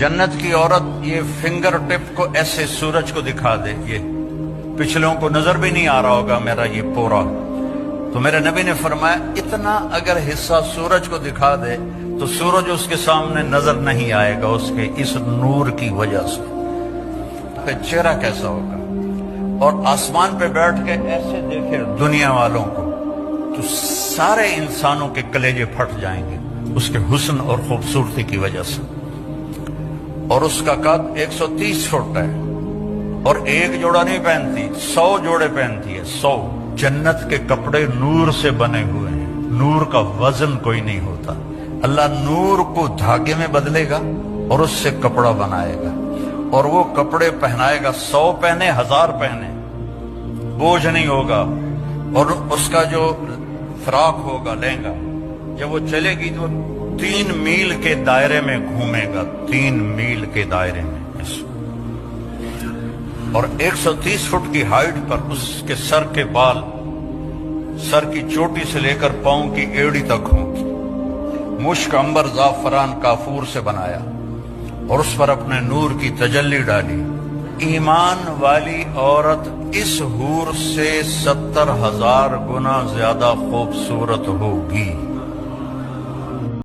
जन्नत की औरत ये फिंगर टिप को ऐसे सूरज को दिखा दे, ये पिछलों को नजर भी नहीं आ रहा होगा मेरा ये पोरा, तो मेरे नबी ने फरमाया इतना अगर हिस्सा सूरज को दिखा दे तो सूरज उसके सामने नजर नहीं आएगा उसके इस नूर की वजह से। फिर चेहरा कैसा होगा? और आसमान पे बैठ के ऐसे देखे दुनिया वालों को तो सारे इंसानों के कलेजे फट जाएंगे उसके हुस्न और खूबसूरती की वजह से। और उसका कद 130 फुट है और एक जोड़ा नहीं पहनती, 100 जोड़े पहनती है, 100। जन्नत के कपड़े नूर से बने हुए हैं, नूर का वजन कोई नहीं होता। अल्लाह नूर को धागे में बदलेगा और उससे कपड़ा बनाएगा और वो कपड़े पहनाएगा, 100 पहने 1000 पहने, बोझ नहीं होगा। और उसका जो फ्रॉक होगा, लहंगा, जब वो चलेगी तो 3 मील के दायरे में घूमेगा, 3 मील के दायरे में। और 130 फुट की हाइट पर उसके सर के बाल, सर की चोटी से लेकर पांव की एड़ी तक होंगी। मुश्क, अंबर, जाफरान, काफूर से बनाया और उस पर अपने नूर की तजल्ली डाली। ईमान वाली औरत इस हूर से 70,000 गुना ज्यादा खूबसूरत होगी।